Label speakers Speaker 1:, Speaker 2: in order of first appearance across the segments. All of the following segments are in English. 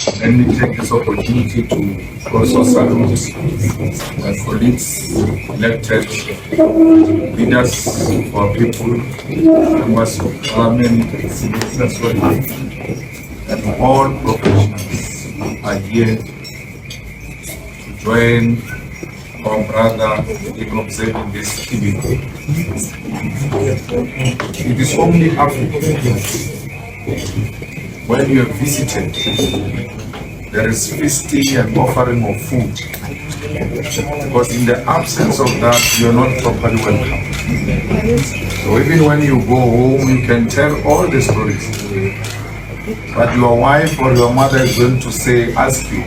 Speaker 1: Let me take this opportunity to also salute my colleagues, elected leaders for people, members of parliament, citizens, and all professionals are here to join our brother in observing this event. It is only Africa when you have visited, there is feasting and offering of food. Because in the absence of that, you are not properly welcome. So even when you go home, you can tell all the stories. But your wife or your mother is going to ask you,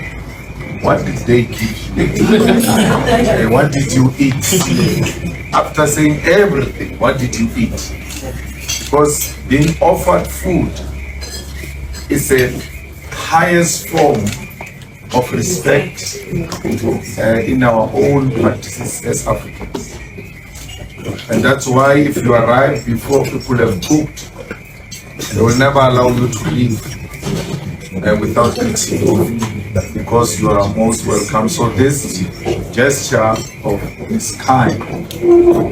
Speaker 1: what did they give you? What did you eat? After saying everything, what did you eat? Because being offered food is the highest form of respect in our own practices as Africans. And that's why if you arrive before people have cooked, they will never allow you to leave without eating, because you are most welcome. So this gesture of this kind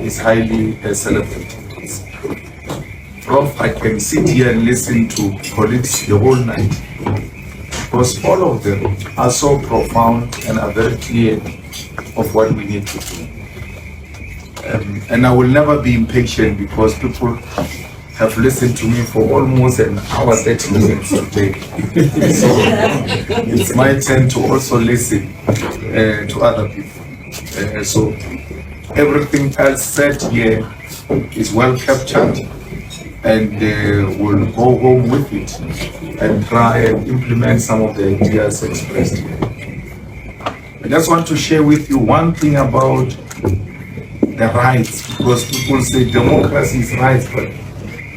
Speaker 1: is highly celebrated. Prof, I can sit here and listen to colleagues the whole night, because all of them are so profound and are very clear of what we need to do. And I will never be impatient, because people have listened to me for almost an hour, 30 minutes a day. So it's my turn to also listen to other people. So everything else said here is well captured, and we'll go home with it and try and implement some of the ideas expressed here. I just want to share with you one thing about the rights, because people say democracy is rights, but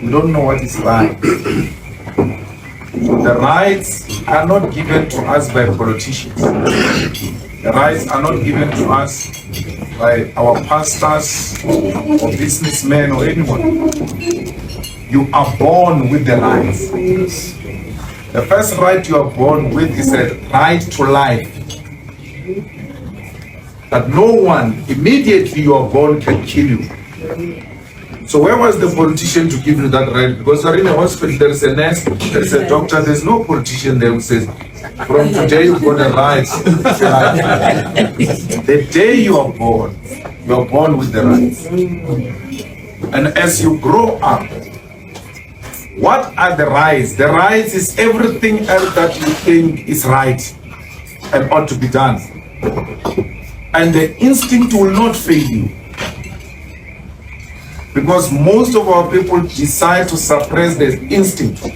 Speaker 1: we don't know what is right. The rights are not given to us by politicians. The rights are not given to us by our pastors or businessmen or anyone. You are born with the rights. The first right you are born with is a right to life. That no one, immediately you are born, can kill you. So where was the politician to give you that right? Because in a hospital there is a nurse, there is a doctor, there is no politician there who says, from today you've got a right. The day you are born with the rights. And as you grow up, what are the rights? The rights is everything else that you think is right and ought to be done. And the instinct will not fail you. Because most of our people decide to suppress the instinct.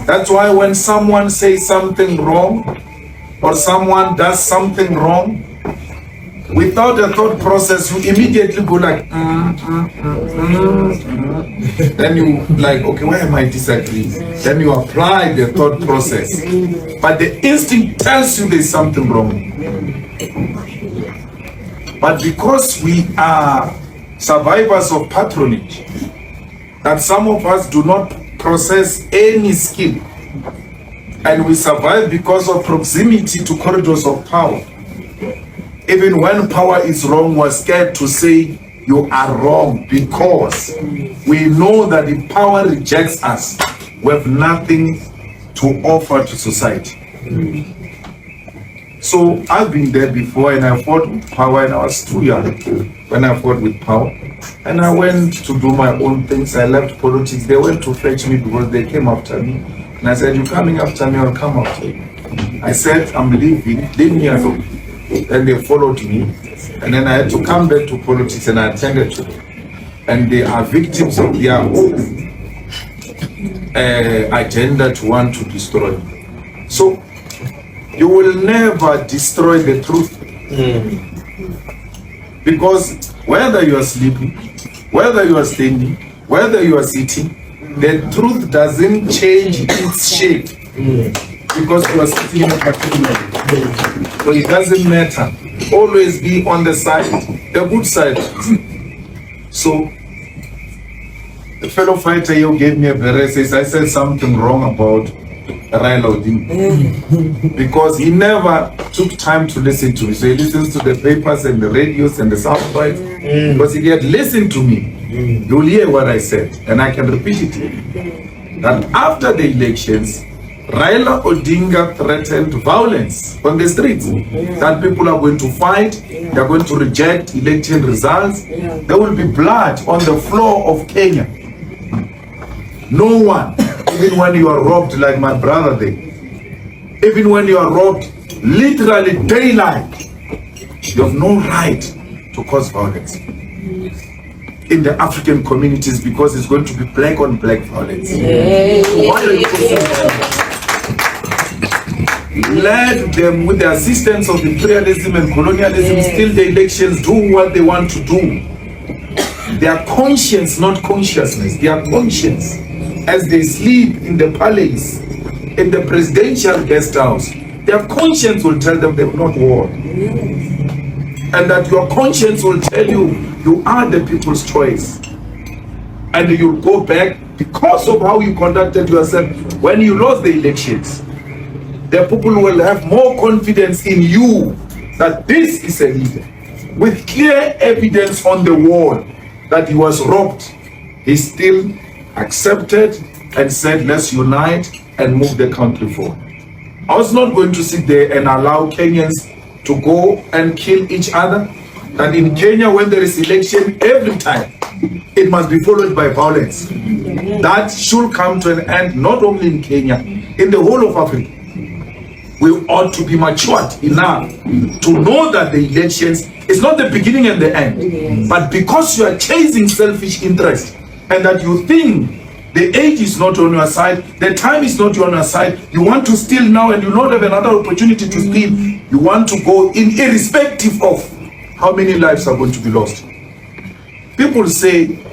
Speaker 1: That's why when someone says something wrong, or someone does something wrong, without a thought process, you immediately go like, Then you like, okay, why am I disagreeing? Then you apply the thought process. But the instinct tells you there's something wrong. But because we are survivors of patronage, that some of us do not possess any skill, and we survive because of proximity to corridors of power. Even when power is wrong, we're scared to say you are wrong, because we know that if power rejects us, we have nothing to offer to society. So I've been there before, and I fought with power, and I was too young when I fought with power. And I went to do my own things. I left politics. They went to fetch me because they came after me. And I said, you're coming after me, I'll come after you. I said, I'm leaving, leave me alone. And they followed me. And then I had to come back to politics, and I attended to them. And they are victims of their own agenda to want to destroy me. So you will never destroy the truth. Because whether you are sleeping, whether you are standing, whether you are sitting, the truth doesn't change its shape because you are sitting in a particular way. So it doesn't matter. Always be on the side, the good side. So the fellow fighter here gave me a beret, says I said something wrong about Raila Odinga. Because he never took time to listen to me. So he listens to the papers and the radios and the soundbites. Because if he had listened to me, you'll hear what I said. And I can repeat it here. That after the elections, Raila Odinga threatened violence on the streets. That people are going to fight, they are going to reject election results. There will be blood on the floor of Kenya. No one, even when you are robbed like my brother there, even when you are robbed literally daylight, you have no right to cause violence in the African communities, because it's going to be black on black violence. Why are you concerned? Let them, with the assistance of imperialism and colonialism, steal the elections, do what they want to do. Their conscience, not consciousness, their conscience, as they sleep in the palace, in the presidential guest house, their conscience will tell them they will not war. And that your conscience will tell you, you are the people's choice. And you'll go back because of how you conducted yourself when you lost the elections. The people will have more confidence in you that this is a leader with clear evidence on the wall that he was robbed. He still accepted and said, let's unite and move the country forward. I was not going to sit there and allow Kenyans to go and kill each other. That in Kenya, when there is election, every time it must be followed by violence. That should come to an end, not only in Kenya, in the whole of Africa. We ought to be matured enough to know that the elections is not the beginning and the end. But because you are chasing selfish interest and that you think the age is not on your side, the time is not on your side, you want to steal now and you not have another opportunity to steal, you want to go in irrespective of how many lives are going to be lost. People say,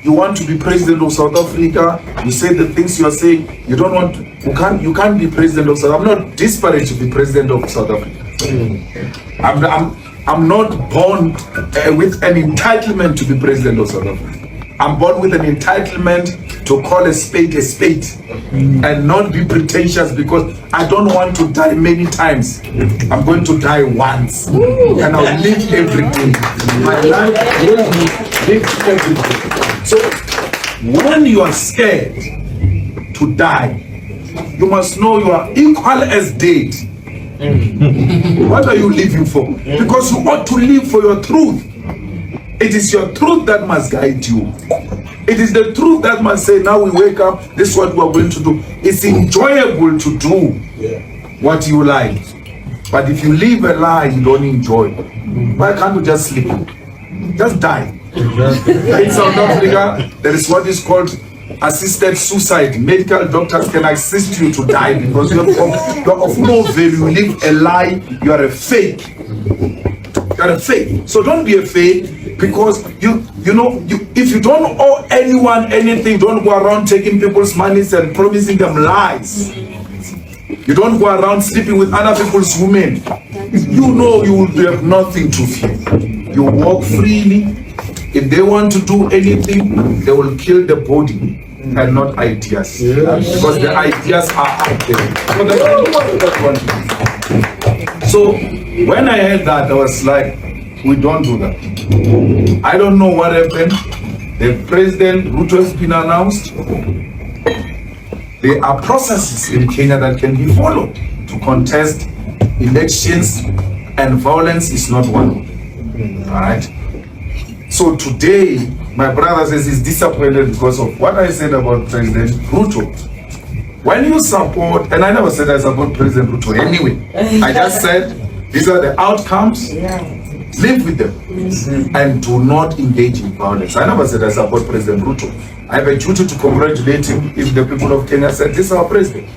Speaker 1: you want to be president of South Africa, you say the things you are saying, you don't want to, you can't be president of South Africa. I'm not desperate to be president of South Africa. I'm not born with an entitlement to be president of South Africa. I'm born with an entitlement to call a spade and not be pretentious, because I don't want to die many times. I'm going to die once and I'll live every day. My life will live every day. So when you are scared to die, you must know you are equal as dead. What are you living for? Because you ought to live for your truth. It is your truth that must guide you. It is the truth that must say, now we wake up, this is what we are going to do. It's enjoyable to do what you like. But if you live a lie you don't enjoy, why can't you just sleep? Just die. In South Africa, there is what is called assisted suicide. Medical doctors can assist you to die because you're of no value. You live a lie, you are a fake. You are a fake. So don't be a fake, because if you don't owe anyone anything, don't go around taking people's monies and promising them lies. You don't go around sleeping with other people's women. You know you will have nothing to fear. You walk freely. If they want to do anything, they will kill the body and not ideas. Because the ideas are out there. So when I heard that, I was like, we don't do that. I don't know what happened. The President Ruto has been announced. There are processes in Kenya that can be followed to contest elections, and violence is not one. All right. So today, my brother says he's disappointed because of what I said about President Ruto. When you support, and I never said I support President Ruto anyway, I just said these are the outcomes, live with them, and do not engage in violence. I never said I support President Ruto. I have a duty to congratulate him if the people of Kenya said this is our president.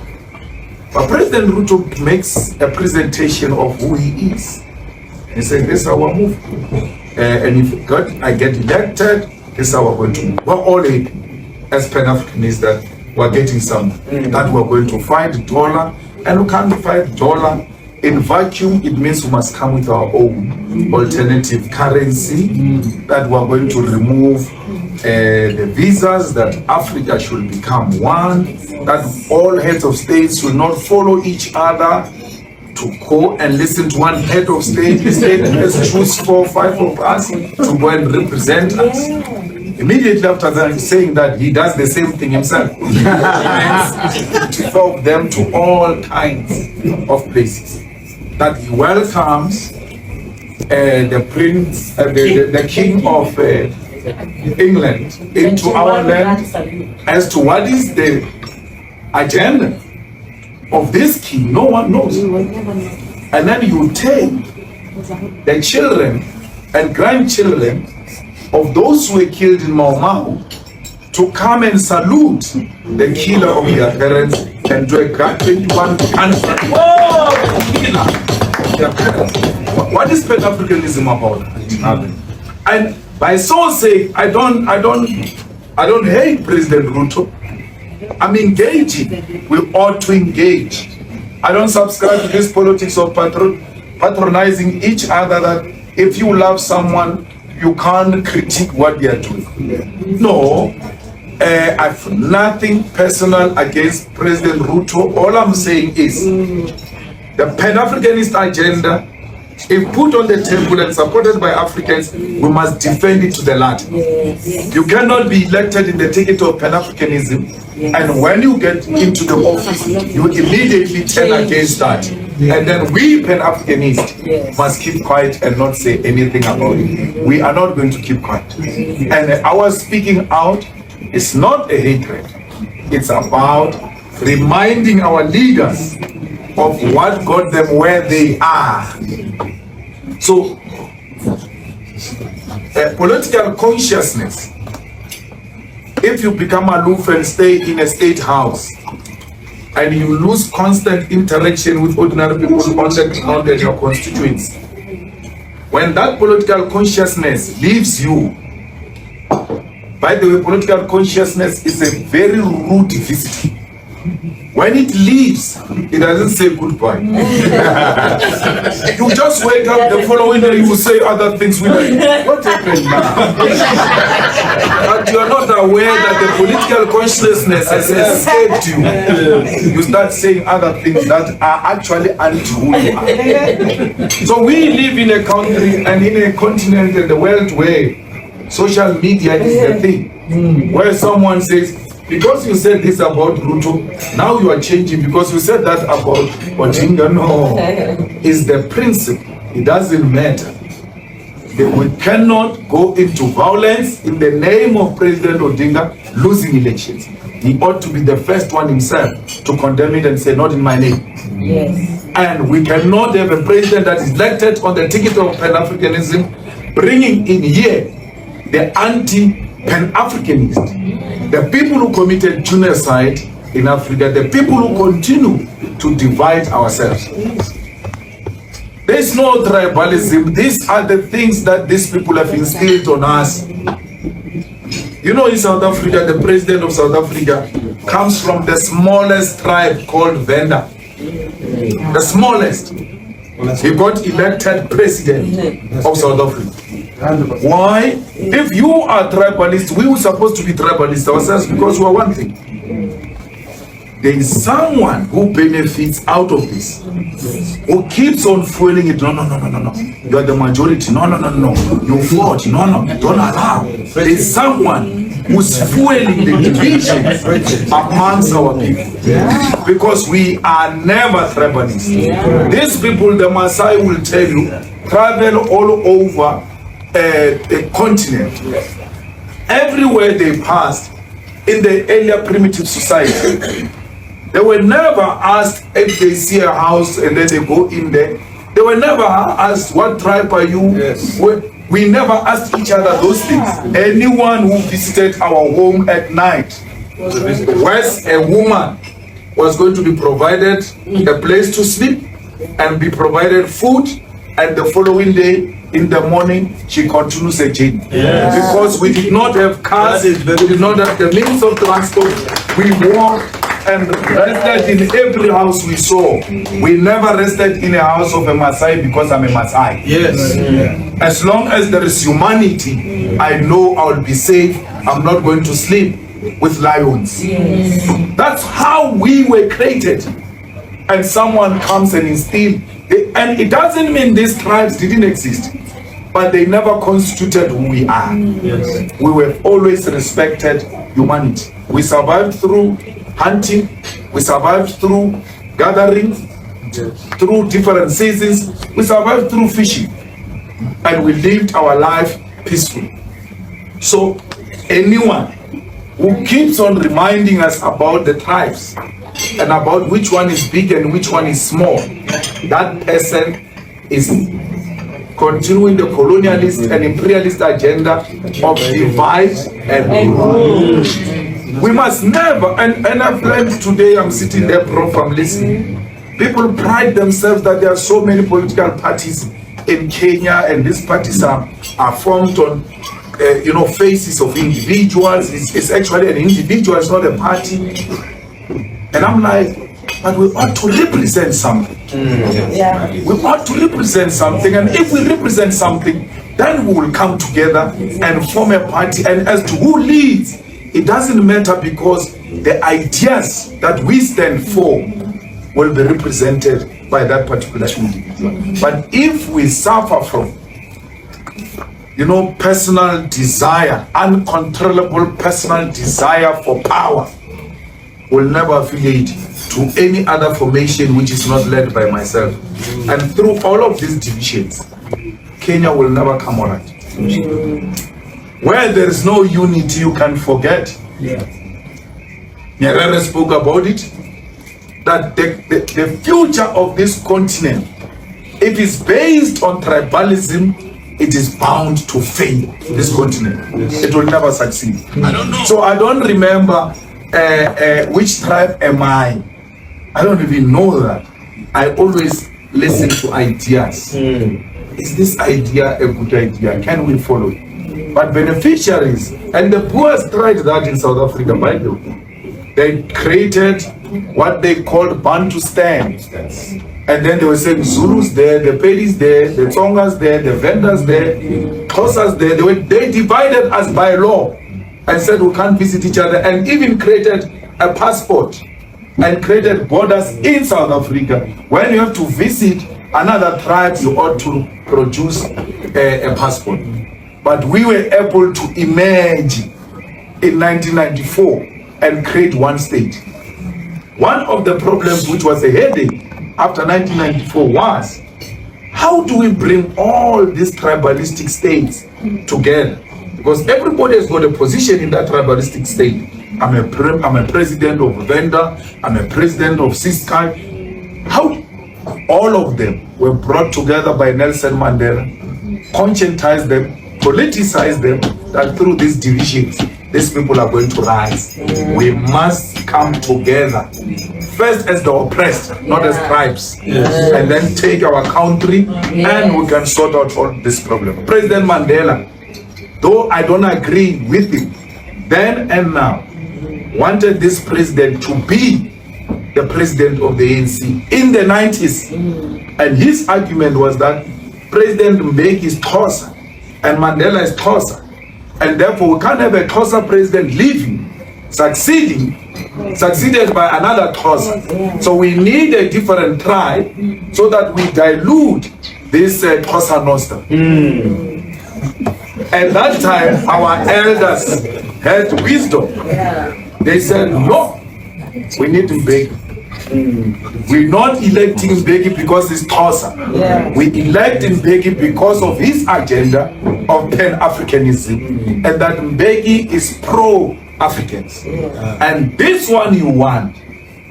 Speaker 1: But President Ruto makes a presentation of who he is. He said this is our move. And if I get elected, this is how we're going to move. We're all in, as Pan-Africanists, that we're getting something, that we're going to fight dollar, and we can't fight dollar in vacuum. It means we must come with our own alternative currency that we're going to remove the visas, that Africa should become one, that all heads of states should not follow each other, to go and listen to one head of state. The state has choose 4 or 5 of us to go and represent us. Immediately after that, saying that he does the same thing himself. To help them to all kinds of places. That he welcomes the prince, the king of England into our land as to what is the agenda of this king. No one knows. And then you take the children and grandchildren of those who were killed in Mau Mau to come and salute the killer of their parents and do a grand 21 country. Killer of their parents. What is Pan-Africanism about? And by so saying, I don't hate President Ruto. I'm engaging. We ought to engage. I don't subscribe to this politics of patronizing each other, that if you love someone, you can't critique what they are doing. No, I have nothing personal against President Ruto. All I'm saying is the Pan-Africanist agenda, if put on the table and supported by Africans, we must defend it to the latter. You cannot be elected in the ticket of Pan-Africanism, and when you get into the office, you immediately turn against that. And then we Pan-Africanists must keep quiet and not say anything about it. We are not going to keep quiet. And our speaking out is not a hatred. It's about reminding our leaders of what got them where they are. So, political consciousness, if you become aloof and stay in a state house, and you lose constant interaction with ordinary people on the ground and your constituents, when that political consciousness leaves you, by the way, political consciousness is a very rude visitor. When it leaves, it doesn't say goodbye. You just wake up the following day, you will say other things. What happened now? But you are not aware that the political consciousness has escaped you. You start saying other things that are actually untrue. So we live in a country and in a continent in the world where social media is the thing. Where someone says, because you said this about Ruto, now you are changing because you said that about Odinga. No, it's the principle. It doesn't matter. We cannot go into violence in the name of President Odinga losing elections. He ought to be the first one himself to condemn it and say, not in my name. Yes. And we cannot have a president that is elected on the ticket of Pan-Africanism, bringing in here the anti-Pan-Africanist. The people who committed genocide in Africa, the people who continue to divide ourselves. There is no tribalism. These are the things that these people have instilled on us. You know, in South Africa, the president of South Africa comes from the smallest tribe called Venda. The smallest. He got elected president of South Africa. Why? If you are tribalist, we were supposed to be tribalist ourselves because we are one thing. There is someone who benefits out of this, who keeps on fueling it. No. You are the majority. No. You vote. No. Don't allow. There is someone who's fueling the division amongst our people. Because we are never tribalists. These people, the Maasai will tell you, travel all over the continent. Everywhere they passed in the earlier primitive society, they were never asked if they see a house and then they go in there. They were never asked, what tribe are you? Yes. We never asked each other those things. Anyone who visited our home at night, whereas a woman was going to be provided a place to sleep and be provided food, and the following day in the morning she continues a journey. Because we did not have cars, we did not have the means of transport. We walked and rested in every house we saw. We never rested in a house of a Maasai because I'm a Maasai.
Speaker 2: Yes.
Speaker 1: As long as there is humanity, I know I'll be safe. I'm not going to sleep with lions. That's how we were created. And someone comes and instills, and it doesn't mean these tribes didn't exist, but they never constituted who we are.
Speaker 2: Yes.
Speaker 1: We were always respected humanity. We survived through hunting, we survived through gathering, through different seasons, we survived through fishing, and we lived our life peacefully. So anyone who keeps on reminding us about the tribes and about which one is big and which one is small, that person is continuing the colonialist and imperialist agenda of divide and rule. We must never, and I've learned today, I'm sitting there, prof, I'm listening. People pride themselves that there are so many political parties in Kenya, and these parties are formed on faces of individuals. It's actually an individual, it's not a party. And I'm like, but we ought to represent something. We ought to represent something, and if we represent something, then we will come together and form a party. And as to who leads, it doesn't matter, because the ideas that we stand for will be represented by that particular individual. But if we suffer from personal desire, uncontrollable personal desire for power, will never affiliate to any other formation which is not led by myself. And through all of these divisions, Kenya will never come all right. Where there is no unity, you can forget. Nyerere spoke about it, that the future of this continent, if it's based on tribalism, it is bound to fail. This continent, it will never succeed. So I don't remember which tribe am I don't even know that. I always listen to ideas. Is this idea a good idea? Can we follow it? But beneficiaries, and the poorest tried that in South Africa, by the way. They created what they called Bantustan. And then they were saying Zulus there, the Pedis there, the Tongas there, the Vendas there, Xhosas there. They divided us by law and said we can't visit each other, and even created a passport and created borders in South Africa. When you have to visit another tribe, you ought to produce a passport. But we were able to emerge in 1994 and create one state. One of the problems which was a headache after 1994 was, how do we bring all these tribalistic states together? Because everybody has got a position in that tribalistic state. I'm a president of Venda, I'm a president of Ciskai. How all of them were brought together by Nelson Mandela, conscientized them, politicized them, that through these divisions, these people are going to rise. We must come together, first as the oppressed, not as tribes, and then take our country, and we can sort out all this problem. President Mandela, though I don't agree with him then and now, wanted this president to be the president of the ANC in the 90s. And his argument was that President Mbeki is Xhosa and Mandela is Xhosa, and therefore we can't have a Xhosa president leaving, succeeded by another Xhosa. So we need a different tribe so that we dilute this Xhosa Nostra. At that time, our elders had wisdom. They said, no, we need Mbeki. We're not electing Mbeki because he's Xhosa. We elect Mbeki because of his agenda of Pan-Africanism, and that Mbeki is pro-Africans. And this one you want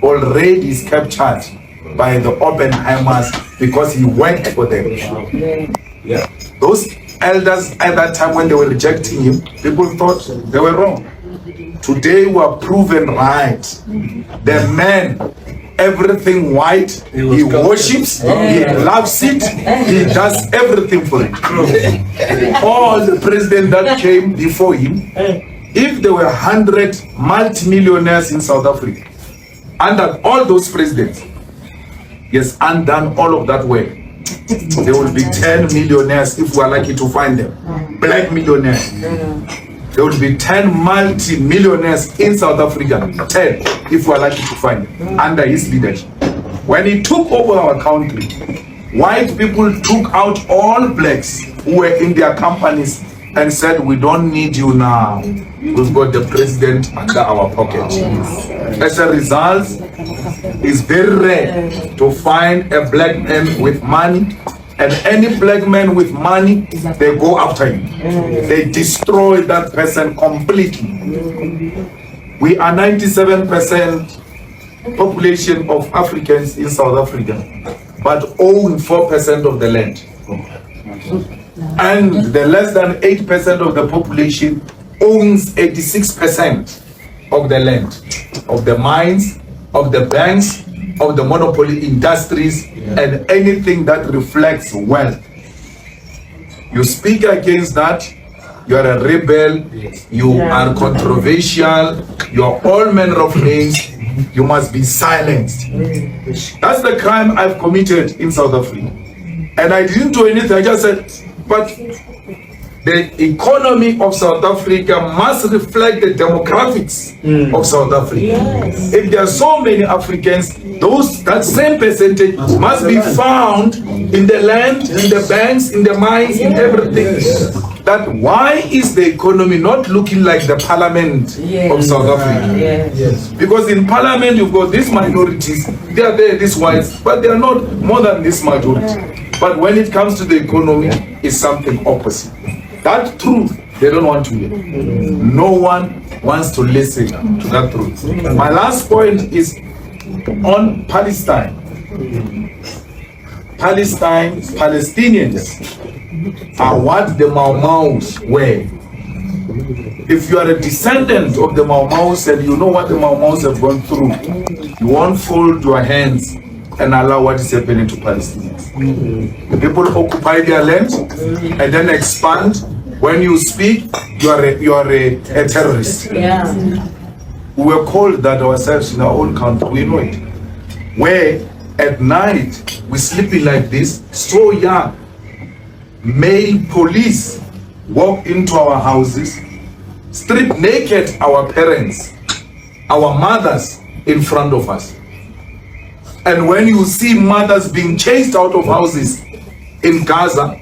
Speaker 1: already is captured by the Oppenheimers because he worked for them. Those elders at that time, when they were rejecting him, people thought they were wrong. Today we are proven right. The man, everything white, he worships, he loves it, he does everything for it. All the presidents that came before him, if there were 100 multi-millionaires in South Africa, under all those presidents, he has undone all of that work. There will be 10 millionaires if we are lucky to find them. Black millionaires. There will be 10 multi-millionaires in South Africa. 10 if we are lucky to find them under his leadership. When he took over our country, white people took out all blacks who were in their companies and said, we don't need you now. We've got the president under our pocket. As a result, it's very rare to find a black man with money, and any black man with money, they go after him. They destroy that person completely. We are 97% population of Africans in South Africa, but own 4% of the land. And the less than 8% of the population owns 86% of the land, of the mines, of the banks, of the monopoly industries, and anything that reflects wealth. You speak against that, you are a rebel, you are controversial, you are all manner of names, you must be silenced. That's the crime I've committed in South Africa. And I didn't do anything, I just said, but the economy of South Africa must reflect the demographics of South Africa. If there are so many Africans, that same percentage must be found in the land, in the banks, in the mines, in everything. That why is the economy not looking like the parliament of South Africa? Because in parliament you've got these minorities, they are there, these whites, but they are not more than this majority. But when it comes to the economy, it's something opposite. That truth, they don't want to hear. No one wants to listen to that truth. My last point is on Palestine. Palestinians are what the Mau Maus were. If you are a descendant of the Mau Maus and you know what the Mau Maus have gone through, you won't fold your hands and allow what is happening to Palestinians. The people occupy their land and then expand. When you speak, you are a terrorist. We were called that ourselves in our own country. We know it. Where at night we sleeping like this, so young, male police walk into our houses, strip naked our parents, our mothers in front of us. And when you see mothers being chased out of houses in Gaza,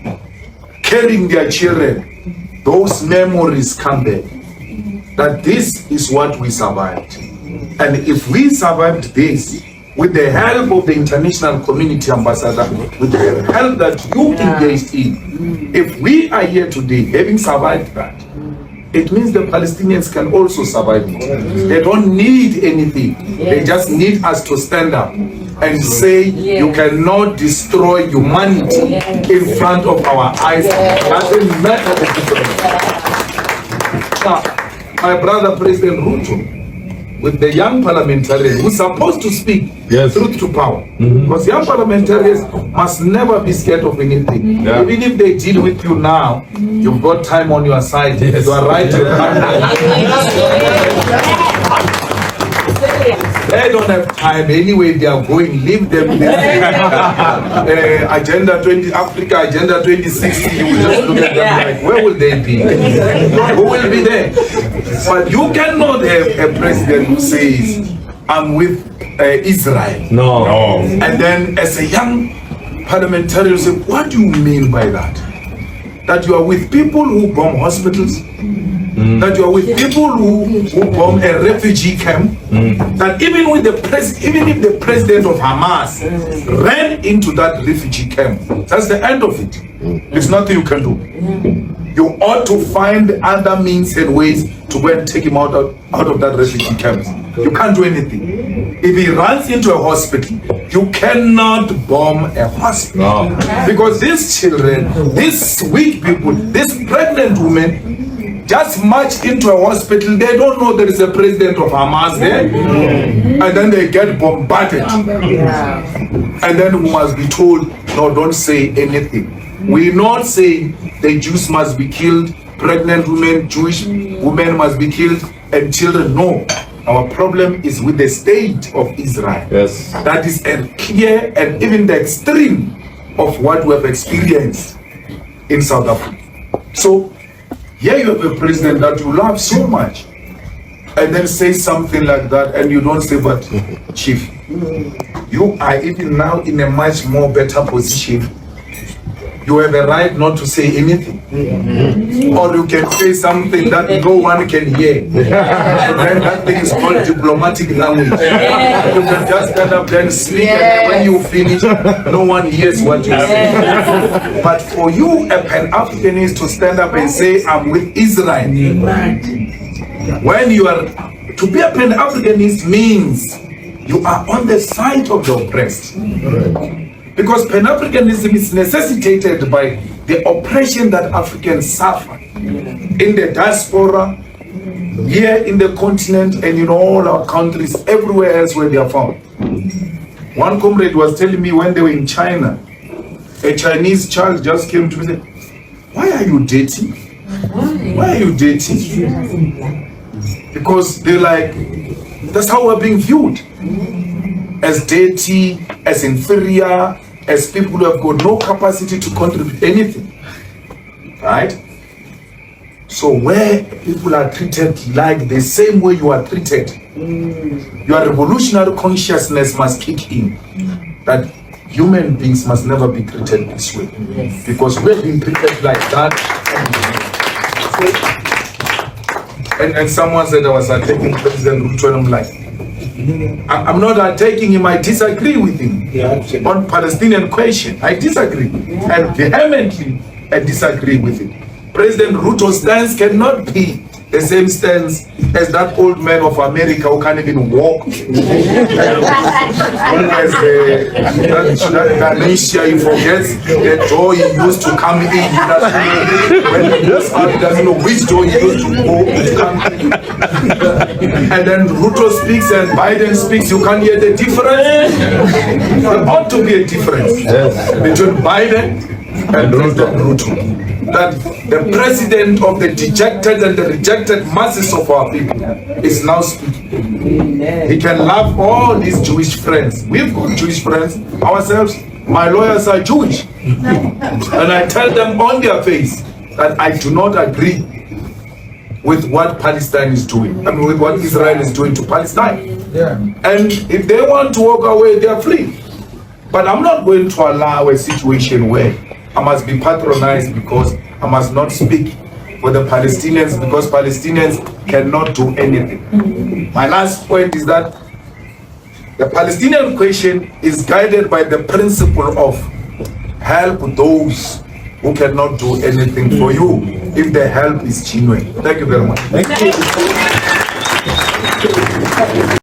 Speaker 1: carrying their children, those memories come back. That this is what we survived. And if we survived this, with the help of the international community, ambassador, with the help that you engaged in, if we are here today having survived that, it means the Palestinians can also survive it. They don't need anything. They just need us to stand up and say, you cannot destroy humanity in front of our eyes. Doesn't matter the difference. Now, my brother President Ruto, with the young parliamentarians who's supposed to speak truth to power. Because young parliamentarians must never be scared of anything. Even if they deal with you now, you've got time on your side. You are right to They don't have time anyway. They are going. Leave them. Agenda 20 Africa, Agenda 2060. You will just look at them like, where will they be? Who will be there? But you cannot have a president who says, "I'm with Israel."
Speaker 2: No.
Speaker 1: And then, as a young parliamentarian, you say, "What do you mean by that? That you are with people who bomb hospitals?" That you are with people who bomb a refugee camp, that even if the president of Hamas ran into that refugee camp, that's the end of it. There's nothing you can do. You ought to find other means and ways to go and take him out of that refugee camp. You can't do anything. If he runs into a hospital, you cannot bomb a hospital. Because these children, these weak people, these pregnant women, just march into a hospital, they don't know there is a president of Hamas there, and then they get bombarded. And then we must be told, no, don't say anything. We're not saying the Jews must be killed, pregnant women, Jewish women must be killed, and children. No. Our problem is with the state of Israel.
Speaker 2: Yes.
Speaker 1: That is a clear and even the extreme of what we have experienced in South Africa. So here you have a president that you love so much, and then say something like that, and you don't say, but Chief, you are even now in a much more better position. You have a right not to say anything. Or you can say something that no one can hear. And then that thing is called diplomatic language. You can just stand up and speak, and when you finish, no one hears what you say. But for you, a Pan-Africanist, to stand up and say, I'm with Israel. When you are, to be a Pan-Africanist means you are on the side of the oppressed. Because Pan-Africanism is necessitated by the oppression that Africans suffer in the diaspora, here in the continent, and in all our countries, everywhere else where they are found. One comrade was telling me when they were in China, a Chinese child just came to me and said, why are you dating? Why are you dating? Because they're like, that's how we're being viewed. As dirty, as inferior, as people who have got no capacity to contribute anything. Right? So where people are treated like the same way you are treated, your revolutionary consciousness must kick in. That human beings must never be treated this way. Because we've been treated like that. And someone said I was attacking President Ruto, and I'm like, I'm not attacking him, I disagree with him on Palestinian question. I disagree, and vehemently I disagree with it. President Ruto's stance cannot be the same stance as that old man of America who can't even walk. Who has that amnesia, he forgets the door he used to come in. When he goes out, he doesn't know which door he used to go to come in. And then Ruto speaks and Biden speaks, you can't hear the difference. There ought to be a difference between Biden and Ruto. That the president of the dejected and the rejected masses of our people is now speaking. He can love all these Jewish friends. We've got Jewish friends ourselves. My lawyers are Jewish. And I tell them on their face that I do not agree with what Palestine is doing. I mean, with what Israel is doing to Palestine. And if they want to walk away, they are free. But I'm not going to allow a situation where I must be patronized because I must not speak for the Palestinians because Palestinians cannot do anything. My last point is that the Palestinian question is guided by the principle of help those who cannot do anything for you if the help is genuine. Thank you very much.
Speaker 3: Thank you.